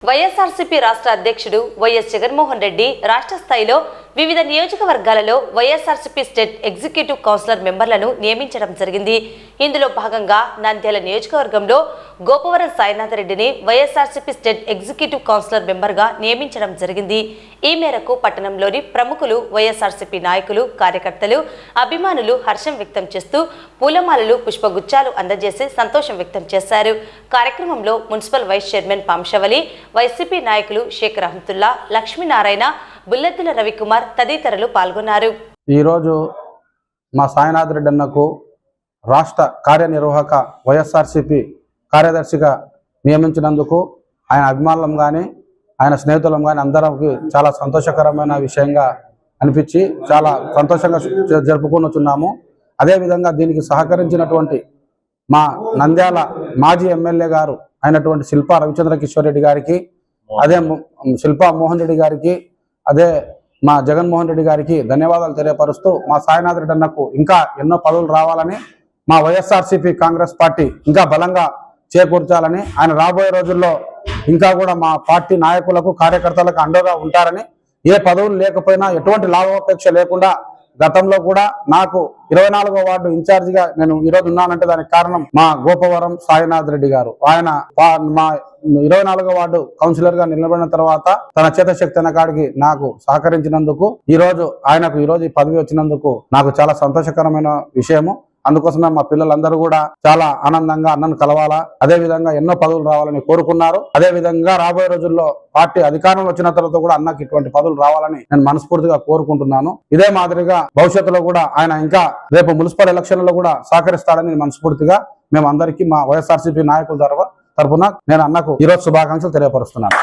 వైఎస్ఆర్సీపీ రాష్ట్ర అధ్యక్షుడు వైఎస్ జగన్మోహన్ రెడ్డి రాష్ట్ర స్థాయిలో వివిధ నియోజకవర్గాలలో వైఎస్ఆర్సీపీ స్టేట్ ఎగ్జిక్యూటివ్ కౌన్సిలర్ మెంబర్లను నియమించడం జరిగింది. ఇందులో భాగంగా నంద్యాల నియోజకవర్గంలో గోపవరం సాయినాథ్ రెడ్డిని వైఎస్ఆర్సీపీ స్టేట్ ఎగ్జిక్యూటివ్ కౌన్సిలర్ మెంబర్గా నియమించడం జరిగింది. ఈ మేరకు పట్టణంలోని ప్రముఖులు, వైఎస్ఆర్సీపీ నాయకులు, కార్యకర్తలు, అభిమానులు హర్షం వ్యక్తం చేస్తూ పూలమాలలు, పుష్పగుచ్చాలు అందజేసి సంతోషం వ్యక్తం చేశారు. కార్యక్రమంలో మున్సిపల్ వైస్ చైర్మన్ పాంశవలి, వైసీపీ నాయకులు షేక్ రహమతుల్లా, లక్ష్మీనారాయణ, బుల్లెద్దుల రవికుమార్ తదితరులు పాల్గొన్నారు. ఈరోజు మా సాయినాథ్ రెడ్డి అన్నకు రాష్ట్ర కార్యనిర్వాహక వైఎస్ఆర్సీపీ కార్యదర్శిగా నియమించినందుకు ఆయన అభిమానులం కానీ ఆయన స్నేహితులం కానీ అందరికి చాలా సంతోషకరమైన విషయంగా అనిపించి చాలా సంతోషంగా జరుపుకొనుచున్నాము. అదేవిధంగా దీనికి సహకరించినటువంటి మా నంద్యాల మాజీ ఎమ్మెల్యే గారు అయినటువంటి శిల్పా రవిచంద్ర కిషోర్ రెడ్డి గారికి, అదే శిల్పా మోహన్ రెడ్డి గారికి, అదే మా జగన్మోహన్ రెడ్డి గారికి ధన్యవాదాలు తెలియపరుస్తూ మా సాయినాథ్ రెడ్డి అన్నకు ఇంకా ఎన్నో పదవులు రావాలని, మా వైఎస్ఆర్సీపీ కాంగ్రెస్ పార్టీ ఇంకా బలంగా చేకూర్చాలని, ఆయన రాబోయే రోజుల్లో ఇంకా కూడా మా పార్టీ నాయకులకు, కార్యకర్తలకు అండగా ఉంటారని, ఏ పదవులు లేకపోయినా ఎటువంటి లాభాపేక్ష లేకుండా గతంలో కూడా నాకు 24వ వార్డు ఇన్ఛార్జిగా నేను ఈరోజు ఉన్నానంటే దానికి కారణం మా గోపవరం సాయినాథ్ రెడ్డి గారు. ఆయన మా 24వ వార్డు కౌన్సిలర్ గా నిలబడిన తర్వాత తన చేతశక్తి కాడికి నాకు సహకరించినందుకు ఆయనకు ఈ పదవి వచ్చినందుకు నాకు చాలా సంతోషకరమైన విషయము. అందుకోసమే మా పిల్లలందరూ కూడా చాలా ఆనందంగా అన్నను కలవాలా, అదే విధంగా ఎన్నో పదవులు రావాలని కోరుకున్నారు. అదే విధంగా రాబోయే రోజుల్లో పార్టీ అధికారంలో వచ్చిన తర్వాత కూడా అన్నకి ఇటువంటి పదవులు రావాలని నేను మనస్ఫూర్తిగా కోరుకుంటున్నాను. ఇదే మాదిరిగా భవిష్యత్తులో కూడా ఆయన ఇంకా రేపు మున్సిపల్ ఎలక్షన్లలో కూడా సహకరిస్తాడని మనస్ఫూర్తిగా మేము అందరికీ మా వైఎస్ఆర్సీపీ నాయకుల తరఫున నేను అన్నకు ఈరోజు శుభాకాంక్షలు తెలియపరుస్తున్నాను.